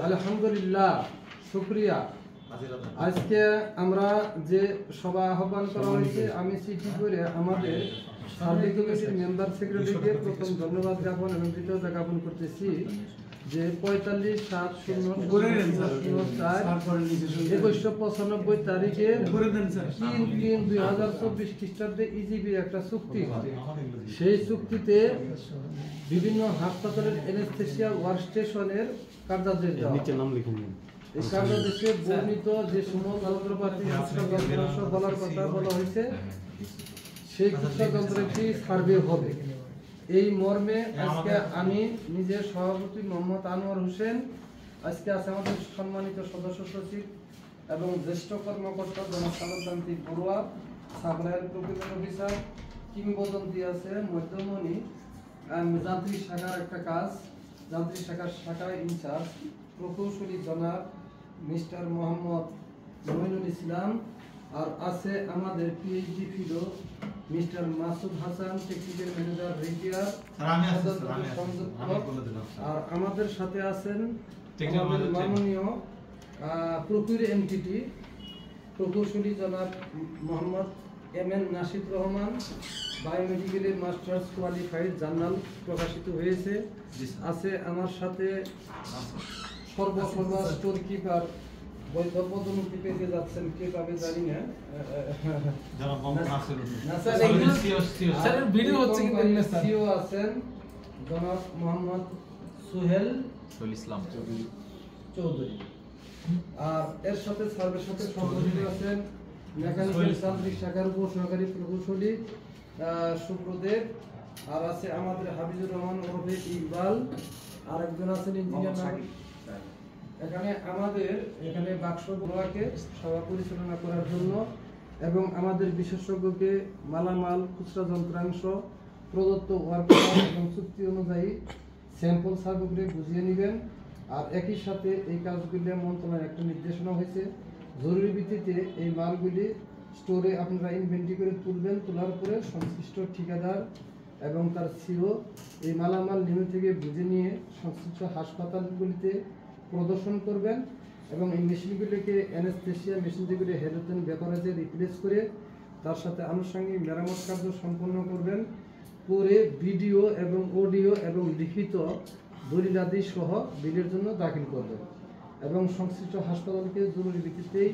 আলহামদুলিল্লাহ, শুকরিয়া। আজকে আমরা যে সভা আহ্বান করা হয়েছে, আমি চিঠি করে আমাদের সার্বিক কমিটির মেম্বার সেক্রেটারিকে প্রথম ধন্যবাদ জ্ঞাপন এবং কৃতজ্ঞতা জ্ঞাপন করতেছি যে 45/7/0/4/1995 তারিখে 3/3/2024 খ্রিস্টাব্দে ইজিবি একটা চুক্তি হয়। সেই চুক্তিতে বিভিন্ন হাসপাতালের এনেস্থেসিয়া ওয়ার্কস্টেশনের কার্যাদেশ দেওয়া হয়। এই কার্যাদেশে বর্ণিত যে সমস্ত যন্ত্রপাতি বলার কথা বলা হয়েছে, সেই যন্ত্রটি সার্ভে হবে। এই মর্মে আজকে আমি নিজের সভাপতি মোহাম্মদ আনোয়ার হোসেন, আজকে আছে আমাদের সম্মানিত সদস্য সচিব এবং জ্যেষ্ঠ কর্মকর্তা জনাব সালামকান্তি বড়ুয়া, সাপ্লায়ার প্রকিউরমেন্ট অফিসার, কিংবদন্তি আছে মধ্যমণি, যান্ত্রিক শাখার একটা কাজ, যান্ত্রিক শাখার ইনচার্জ প্রকৌশলী জনাব মিস্টার মোহাম্মদ মইনুল ইসলাম, আর আছে আমাদের PhD fellow mister Masud Hasan, technical manager repair, আর আমাদের সাথে আছেন আমাদের মাননীয় প্রকিউর এনটিটি প্রকৌশলী জনাব মোহাম্মদ এমএন নাশিদ রহমান, বায়োমেডিকেলের মাস্টার্স কোয়ালিফাইড জার্নাল প্রকাশিত হয়েছে। আছে আমার সাথে সর্বসর্বা স্টোর কিপার বৈধপদমুক্তি পেতে যাচ্ছেন, কে পাবে জানি না, সিও আছেন জনাব মোহাম্মদ সোহেল ইসলাম চৌধুরী, আর এর সাথে সার্ভের সাথে সংগঠিত আছেন মেকানিক্যাল যান্ত্রিক শাখার উপর সহকারী প্রকৌশলী সুব্রদেব, আর আছে আমাদের হাবিজুর রহমান ওরফে ইকবাল, আর একজন আছেন ইঞ্জিনিয়ার। এখানে বাক্স গোলাকে সভা পরিচালনা করার জন্য এবং আমাদের বিশেষজ্ঞকে মালামাল, খুচরা যন্ত্রাংশ, প্রদত্ত ওয়ার্কার এবং চুক্তি অনুযায়ী স্যাম্পল সার্ভে বুঝিয়ে নেবেন। আর একই সাথে এই কাজগুলি মন্ত্রণালয়ের একটা নির্দেশনা হয়েছে, জরুরি ভিত্তিতে এই মালগুলি স্টোরে আপনারা ইনভেন্টরি করে তুলবেন। তোলার পরে সংশ্লিষ্ট ঠিকাদার এবং তার সিও এই মালামাল নিম্ন থেকে বুঝে নিয়ে সংশ্লিষ্ট হাসপাতালগুলিতে প্রদর্শন করবেন এবং এই মেশিনগুলিকে অ্যানেস্থেসিয়া মেশিন যেগুলি হেলোথেন ব্যাপারেজে রিপ্লেস করে তার সাথে আনুষঙ্গিক মেরামত কার্য সম্পন্ন করবেন। পরে ভিডিও এবং অডিও এবং লিখিত দলিলাদি সহ বিলের জন্য দাখিল করবেন এবং সংশ্লিষ্ট হাসপাতালকে জরুরি ভিত্তিতেই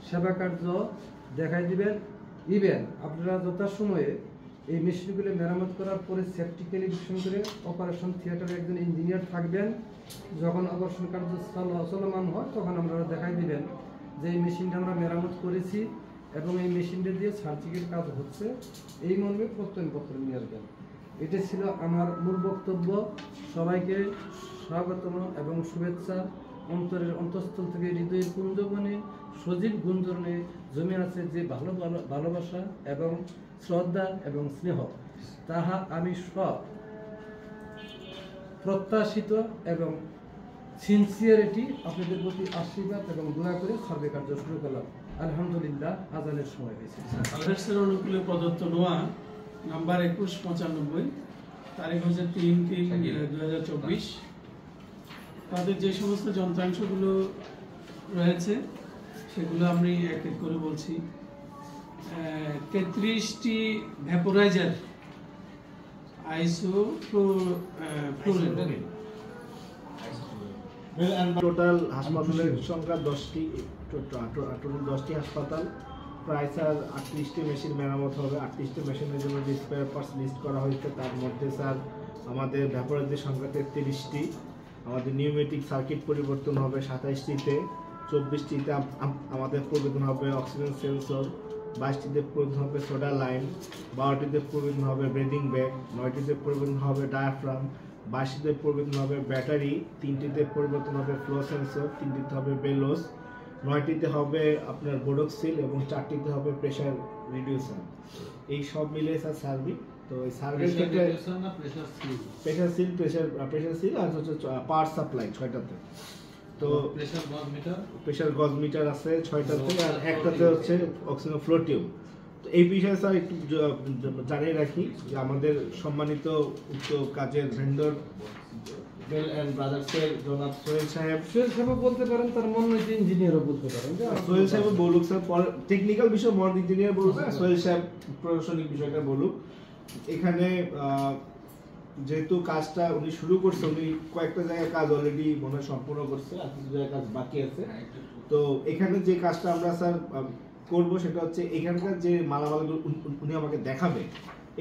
সেবা কার্য দেখাই দিবেন। ইভেন আপনারা যথাসময়ে এই মেশিনগুলো মেরামত করার পরে সেফটি ক্যালিব্রেশন করে অপারেশন থিয়েটারে একজন ইঞ্জিনিয়ার থাকবেন। যখন অপারেশন কার্য চলমান হয় তখন আপনারা দেখাই দিবেন যে এই মেশিনটা আমরা মেরামত করেছি এবং এই মেশিনটা দিয়ে সার্জিক্যাল কাজ হচ্ছে, এই মর্মে প্রত্যয়নপত্র নিয়ে আসবেন। এটা ছিল আমার মূল বক্তব্য। সবাইকে স্বাগতম এবং শুভেচ্ছা। অন্তরের অন্তঃস্থল থেকে হৃদয়ের কুঞ্জবনে সজীব গুঞ্জরণে জমে আছে যে ভালোবাসা এবং শ্রদ্ধা এবং স্নেহ, তাহা আমি সব প্রত্যাশিত এবং সিনসিয়ারিটি আপনাদের প্রতি আশীর্বাদ এবং দোয়া করে সার্ভে কার্য শুরু করলাম। আলহামদুলিল্লাহ, আজানের সময় হয়েছে। আলহাসের অনুকূলে প্রদত্ত নোয়া নাম্বার 2195, তারিখ হচ্ছে 3/3/2024। তাদের যে সমস্ত যন্ত্রাংশগুলো রয়েছে সেগুলো আমি এক এক করে বলছি। 33টি ভ্যাপোরাইজার আইসোফ্লোরিন, টোটাল হাসপাতালের সংখ্যা 10টি, টোটাল 10টি হাসপাতাল, প্রায় স্যার 38টি মেশিন মেরামত হবে। 38টি মেশিনের জন্য যে স্পেয়ার পার্টস লিস্ট করা হয়েছে তার মধ্যে স্যার আমাদের ভ্যাপোরাইজারের সংখ্যা 33টি, আমাদের নিউমেটিক সার্কিট পরিবর্তন হবে 27টিতে, 24টিতে আমাদের পরিবর্তন হবে অক্সিজেন সেন্সর, 22টিতে পরিবর্তন হবে সোডা লাইন, 12টিতে পরিবর্তন হবে ব্রিদিং ব্যাগ, 9টিতে পরিবর্তন হবে ডায়াফ্রাম, 22টিতে পরিবর্তন হবে ব্যাটারি, 3টিতে পরিবর্তন হবে ফ্লো সেন্সর, 3টিতে হবে বেলোস, 9টিতে হবে আপনার বোডক্সিল এবং 4টিতে হবে প্রেশার রিডিউসার। এই সব মিলে স্যার সার্ভিস। তো এই সার্ভিস ক্ষেত্রে প্রেশার সিল আর হচ্ছে পাওয়ার সাপ্লাই 6টাতে, তো প্রেশার গজ মিটার আছে 6টাতে, আর একটাতে হচ্ছে অক্সিজেন ফ্লো টিউব। তো এই বিষয়ে স্যার একটু জানিয়ে রাখি যে আমাদের সম্মানিত উক্ত কাজের ভেন্ডর বেল অ্যান্ড ব্রাদার্সের জনাব সোহেল সাহেব বলতে পারেন, তার মন হচ্ছে ইঞ্জিনিয়ারও বলতে পারেন। সোহেল সাহেব বলুক স্যার, টেকনিক্যাল বিষয় মন ইঞ্জিনিয়ার বলুক, সোহেল সাহেব প্রশাসনিক বিষয়টা বলুক। এখানে যেহেতু কাজটা উনি শুরু করছে, উনি কয়েকটা জায়গায় কাজ অলরেডি মনে হয় সম্পূর্ণ করছে, আর কিছু জায়গায় কাজ বাকি আছে। তো এখানে যে কাজটা আমরা স্যার করবো সেটা হচ্ছে এখানকার যে মালামালগুলো উনি আমাকে দেখাবে,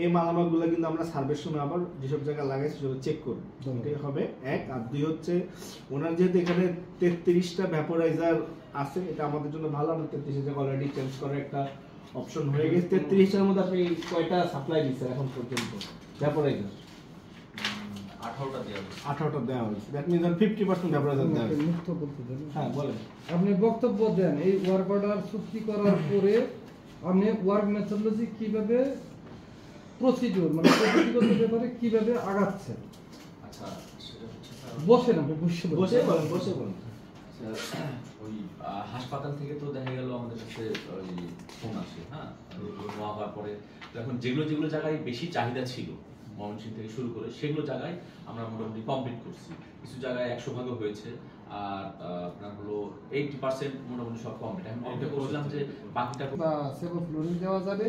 এই মালামালগুলো কিন্তু আমরা সার্ভের সময় আবার যেসব জায়গায় লাগাই সেসব চেক করবো, এটাই হবে এক। আর দুই হচ্ছে ওনার যেহেতু এখানে 33টা ভ্যাপোরাইজার আছে, এটা আমাদের জন্য ভালো। আমরা 33 জায়গা অলরেডি চেঞ্জ করার একটা অপশন হয়ে গেছে। 33টার মধ্যে আপনি কয়টা সাপ্লাই দিচ্ছেন এখন পর্যন্ত ভ্যাপোরাইজার? 18টা দেওয়া হয়েছে। দ্যাট মিন্স 50% ভ্যাপোরাইজার দেওয়া হয়েছে। মুক্ত বলতে দেন। হ্যাঁ বলেন। আপনি বক্তব্য দেন, এই ওয়ার্ক অর্ডার চুক্তি করার পরে আপনি ওয়ার্ক মেথোডোলজি কিভাবে প্রসিডিউর মানে পদ্ধতিগত ব্যাপারে কিভাবে আগাচ্ছেন? আচ্ছা, সেটা হচ্ছে বসেন, আপনি বসে বলেন। বসে বলেন। ওই হাসপাতাল থেকে তো দেখা গেল আমাদের কাছে ওই ফোন আসে, হ্যাঁ, নেওয়া হওয়ার পরে এখন যেগুলো জায়গায় বেশি চাহিদা ছিল ময়মনসিংহ থেকে শুরু করে সেগুলো জায়গায় আমরা মোটামুটি কমপ্লিট করছি। কিছু জায়গায় 100% হয়েছে, আর আপনার হলো 80% মোটামুটি সব কমপ্লিট। আমি মনে করছিলাম যে বাকিটা বা সেভোফ্লোরিন দেওয়া যাবে,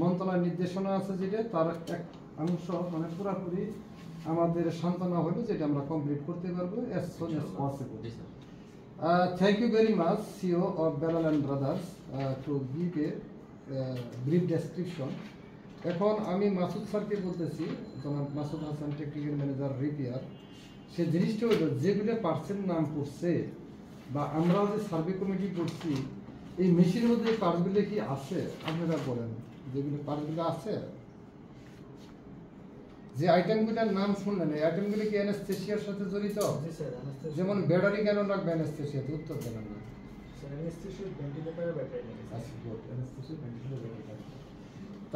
মন্ত্রণালয়ের নির্দেশনা আছে যেটা, তার এক অংশ মানে পুরোপুরি আমাদের সান্ত্বনা হলো যেটা আমরা কমপ্লিট করতে পারবো as soon as possible. Thank you very much, CEO of Bellal and Brothers, to give a brief description. এখন আমি মাসুদ স্যারকে বলতেছি, জনাব Masud Hasan, technical manager repair, সে জিনিসটা হলো যেগুলো পার্সেন্ট নাম করছে বা আমরা যে সার্ভে কমিটি করছি, এই মেশিনের মধ্যে পার্টসগুলো কি আছে আপনারা বলেন, যেগুলো পার্টসগুলো আছে, যে আইটেমগুলোর নাম শুনলেন, এই আইটেমগুলো কি অ্যানেস্থেসিয়ার সাথে জড়িত? যেমন ব্যাটারি কেন লাগবে অ্যানেস্থেসিয়াতে, উত্তর দেন না।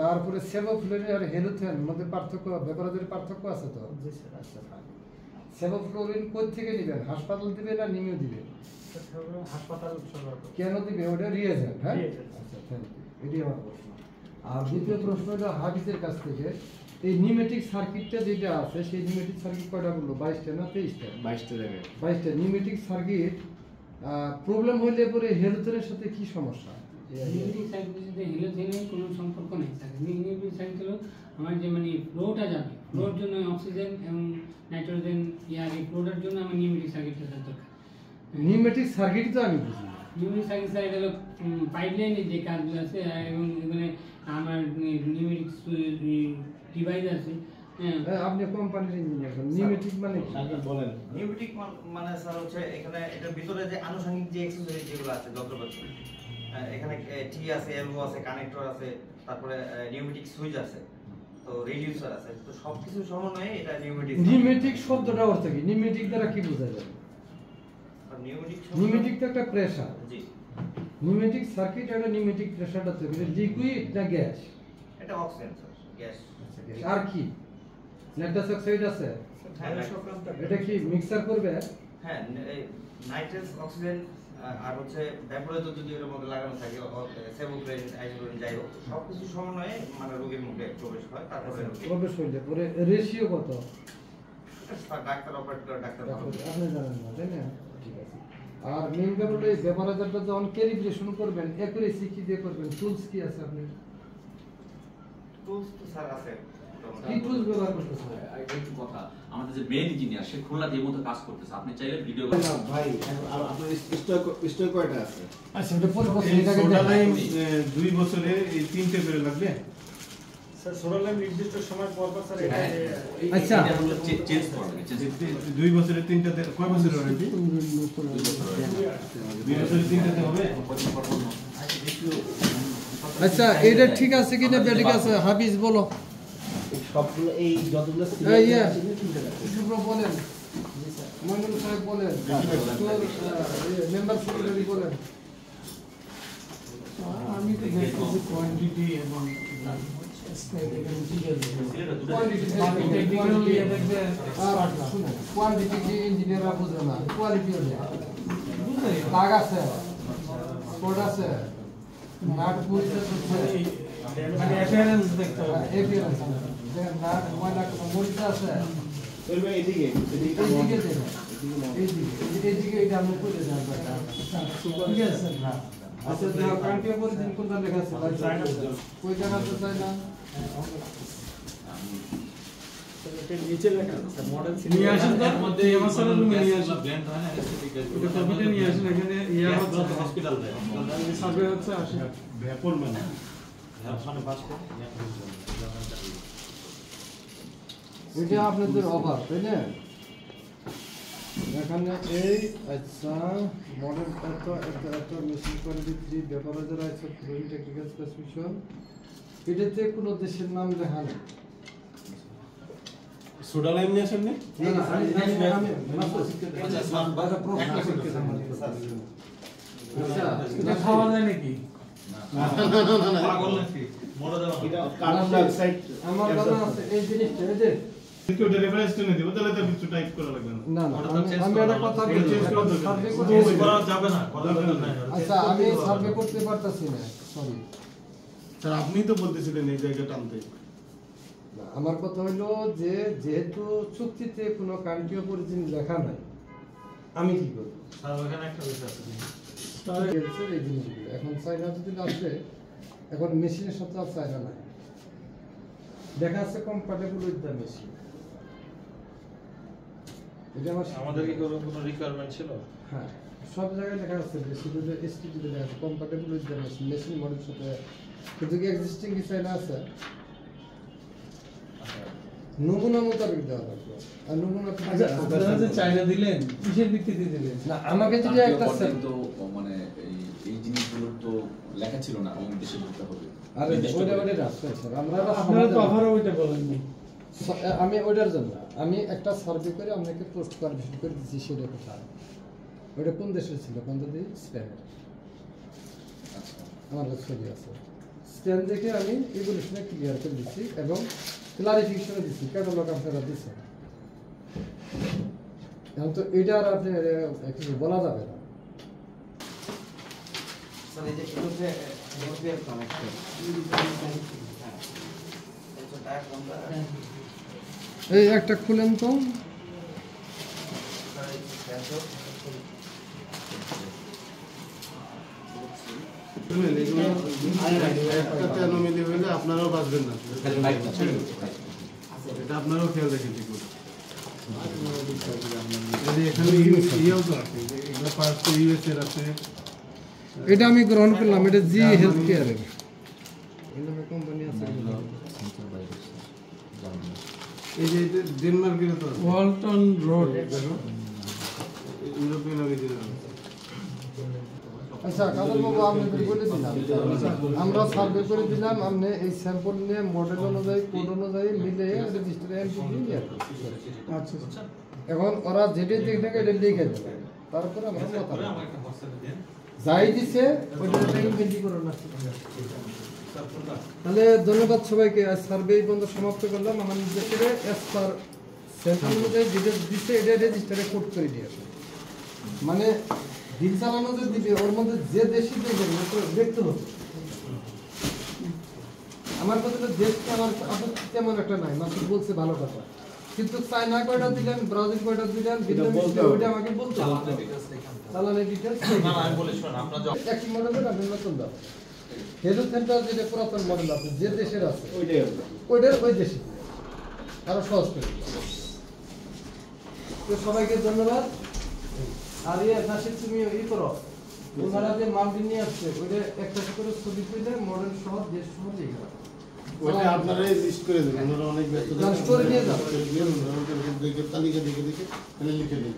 তারপরে সেভোফ্লোরিন আর হেলুথেন মধ্যে পার্থক্য, ব্যাপারের পার্থক্য আছে তো? সেভোফ্লোরিন কোথা থেকে নেবেন, হাসপাতাল দিবে না নিমিও দিবে? হাসপাতাল কেন দিবে? ওটা রিয়েজেন্ট। হ্যাঁ, আচ্ছা, থ্যাংক ইউ। এটাই আমার প্রশ্ন। আর দ্বিতীয় প্রশ্ন হলো হাফিজের কাছ থেকে, এই নিউমেটিক সার্কিটটা যেটা আছে, সেই নিউমেটিক সার্কিট কয়টা বললো? 22টা না 23টা? 22টা জায়গায় 22টা নিউমেটিক সার্কিট। প্রবলেম হইলে পরে হেলুথেনের সাথে কি সমস্যা? নিউমেটিক সার্কিটের সাথে হেলুথেনের কোনো সম্পর্ক নেই স্যার। নিউমেটিক সার্কিট হলো আমার যে মানে ফ্লোটা যাবে, ফ্লোর জন্য অক্সিজেন এবং নাইট্রোজেন ইয়ার এই ফ্লোটার জন্য আমার নিউমেটিক সার্কিটটা দরকার। নিউমেটিক সার্কিট তো আমি বুঝি। নিউমেটিক সার্কিট স্যার এটা হলো পাইপলাইনের যে কাজগুলো আছে, এবং এখানে আমার নিউমেটিক ডিভাইস আছে। আপনি কোম্পানির ইঞ্জিনিয়ার, নিউমেটিক মানে কি? বলেন। নিউমেটিক মানে স্যার হচ্ছে এখানে এটার ভিতরে যে আনুষঙ্গিক যে অ্যাক্সেসরি যেগুলো আছে, যন্ত্রপাতি, এখানে টি আছে, এলবো আছে, কানেক্টর আছে, তারপরে নিউমেটিক সুইচ আছে, তো রেডিউসার আছে, তো সবকিছু সমন্বয়ে এটা নিউমেটিক। নিউমেটিক শব্দটা অর্থ কি? নিউমেটিক দ্বারা কি বোঝা যায়? নিউমেটিক তো একটা প্রেসার। জি, নিউমেটিক সার্কিট একটা নিউমেটিক প্রেসারটা তৈরি করে, লিকুইড না গ্যাস? এটা অক্সিজেন স্যার, গ্যাস। আর কি নাইট্রাস অক্সাইড আছে? এটা কি মিক্সার করবে? হ্যাঁ, নাইট্রাস অক্সিজেন আর হচ্ছে ভ্যাপোরাইজার যদি এর মধ্যে লাগানো থাকে, সেভোফ্লোরিন, আইসোফ্লোরিন, যাই হোক, সবকিছু সমন্বয়ে মানে রোগীর মুখে প্রবেশ হয়। তারপরে প্রবেশ হইলে পরে রেশিও কত? ডাক্তার অপারেট করে, ডাক্তার ভালো। আপনি জানেন না, তাই না? ঠিক আছে। আর মেইন ব্যাপার হলো এই ভ্যাপোরাইজারটা যখন ক্যালিব্রেশন করবেন, অ্যাকুরেসি কি দিয়ে করবেন? টুলস কি আছে আপনার? টুলস তো স্যার আছে। কি টুলস ব্যবহার করতেছেন? একটু কথা, আমাদের যে মেইন ইঞ্জিনিয়ার সে খুলনা দিয়ে মতো কাজ করতেছে, আপনি চাইলে ভিডিও না ভাই, আপনার স্টক কয়টা আছে? আচ্ছা, ওটা পরে বসে এই এটাকে সোডা লাইন দেখেন। 2 বছরে এই 3টে করে লাগবে। স্যার সোডা লাইন নির্দিষ্ট সময় পর পর স্যার হ্যাঁ, আচ্ছা। এটা হলো চেঞ্জ করবে, চেঞ্জ 2 বছরে 3টাতে কয় বছর অলরেডি? 2 বছরে 3টাতে হবে। আচ্ছা, এটা ঠিক আছে কিনা ঠিক আছে? হাফিজ বলো। সবগুলো এই যতগুলো শুভ্র বলেন, মইনুল সাহেব বলেন, মেম্বার সেক্রেটারি বলেন। আমি তো দেখতেছি কোয়ান্টিটি এবং কোয়ান্টিটি কি ইঞ্জিনিয়াররা বুঝে না, কোয়ালিটি হলে দাগ আছে, স্পট আছে, নাট পুলিশ আছে, মানে অ্যাপিয়ারেন্স দেখতে হবে। হ্যাঁ, appearance দেখেন না ময়লা কোনো মরিচা আছে চলবে এদিকে এইদিকে দেখেন এইদিকে এটা আমি করে দেন ঠিক আছে না আচ্ছা দেখো কান্ট্রি পরিচিন কোনটা লেখা আছে কই জায়গাতে চাই না নিচে লেখা আছে মডেল নিয়ে আসেন তো মশলা রুমে নিয়ে আসেন এটা কপিটা নিয়ে আসেন এখানে ইয়া হচ্ছে হসপিটাল সার্ভে হচ্ছে আসেন ব্যাপর মানে এটা আপনাদের অভাব তাই না এখানে এই আচ্ছা মডেল এত মেশিন কোয়ালিটি ব্যাপারে যারা আছে ড্রয়িং টেকনিক্যাল স্পেসিফিকেশন এটাতে কোনো দেশের নাম লেখা নেই সোডা লাইম নিয়ে আসেন নি না না আমি মাত্র শিখতে বাজা প্রশ্ন করতে আচ্ছা এটা খাওয়া যায় নাকি? কার্বন ডাইঅক্সাইড আমার জানা আছে এই জিনিসটা এই যে কেউ রেফারেন্স টেনে দিব তাহলে তো কিছু টাইপ করা লাগবে না না না আমি একটা কথা বলি সার্ভে করতে করা যাবে না আচ্ছা আমি সার্ভে করতে পারতাছি না সরি স্যার আপনিই তো বলতেছিলেন এই জায়গা টানতে আমার কথা হলো যে যেহেতু চুক্তিতে কোনো কান্ট্রি অফ অরিজিন লেখা নাই আমি কি করব স্যার ওখানে একটা বিষয় আছে এই জিনিসগুলো এখন চাইনা যদি আসবে এখন মেশিনের সাথে আর চাইনা নাই দেখা যাচ্ছে কম্পাটেবল উইথ দ্য মেশিন এটা আমাদের কি কোনো রিকোয়ারমেন্ট ছিল হ্যাঁ সব জায়গায় লেখা আছে শুধু এসটিপিতে লেখা আছে compatible with the machine machine model সাথে কিন্তু কি এক্সিস্টিং কি চাইনা আছে নমুনা মোতাবেক দেওয়া লাগবে আর নমুনা আচ্ছা আপনারা যে চাইনা দিলেন কিসের ভিত্তিতে দিলেন? না আমাকে যদি একটা পরদিন তো মানে এই জিনিসগুলো তো লেখা ছিল না আমাদের দেশে ঢুকতে হবে আরে নির্দিষ্ট ওইটা করে। ওইটা রাস্তা স্যার আমরা আপনারা তো আবারও ওইটা বলেননি। আমি ওইটার জন্য আমি একটা সার্ভে করে আপনাকে পোস্ট পারমিশন করে দিচ্ছি সেটা কোথায় ওইটা কোন দেশের ছিল কোন যদি স্পেনের আচ্ছা আমার কাছে ছবি আছে স্পেন দেখে আমি এগুলোশনে ক্লিয়ার করে দিচ্ছি এবং ক্লারিফিকেশনও দিচ্ছি ক্যাটালগ আপনারা দিচ্ছেন এখন তো এটা আর আপনি কিছু বলা যাবে না স্যার এই যে এটা হচ্ছে ইউপিএফ কানেক্টর এটা ডায়াগ্রামটা এই একটা খুলেন তো স্যার এই সেন্সর শুনেন এগুলো একটা অ্যানোমালি হইলে আপনারাও বাঁচবেন না খালি লাইট না এটা আপনারাও খেয়াল রাখেন ঠিক করে এখানে ইয়েও তো আছে এগুলো ফার্স্ট ইউএস এর আছে এটা আমি গ্রহণ করলাম এটা জি হেলথ কেয়ারের এই নামে কোম্পানি আছে এই যে এটা ডেনমার্কের তো আছে ওয়ালটন রোড ইউরোপিয়ান অরিজিন আচ্ছা কাদের বাবু আপনাদের বলে দিলাম আমরা সার্ভে করে দিলাম আপনি এই স্যাম্পল নিয়ে মডেল অনুযায়ী কোড অনুযায়ী মিলে রেজিস্টারে এন্ট্রি দিয়ে আচ্ছা এখন ওরা যেটা দেখে এটা লিখে দেবে তারপরে আমরা কথা যাই দিছে ওইটা ইনভেন্টরি করে না তাহলে ধন্যবাদ সবাইকে আজ সার্ভে বন্ধ সমাপ্ত করলাম আমার নিজেকে এস পার স্যাম্পল অনুযায়ী যেটা দিচ্ছে এটা রেজিস্টারে কোড করে দিয়ে আসে মানে দিন চালানো যে দিবে ওর মধ্যে যে দেশি দেখবে দেখতে হবে আমার কথা হলো দেশকে আমার আপত্তি তেমন একটা নাই মাত্র বলছে ভালো কথা কিন্তু চায়না কয়টা দিলেন ব্রাজিল কয়টা দিলেন ওইটা আমাকে বলতে হবে চালানের ডিটেলস আমি বলি শুনুন আপনারা একই মডেলের আপনি নতুন দাও হেলথ সেন্টার যেটা পুরাতন মডেল আছে যে দেশের আছে ওইটাই হবে ওইটার ওই দেশে আরো সহজ করে তো সবাইকে ধন্যবাদ আর নাসির তুমি করো ওনারা যে মালটি নিয়ে আসছে ওইটা একটা করে ছবি তুলে মডেল সহ দেশ সহ লিখে রাখো ওইটা আপনারাই লিস্ট করে দেবেন ওনারা অনেক ব্যস্ত স্টোরে নিয়ে যাও তালিকা দেখে লিখে দিন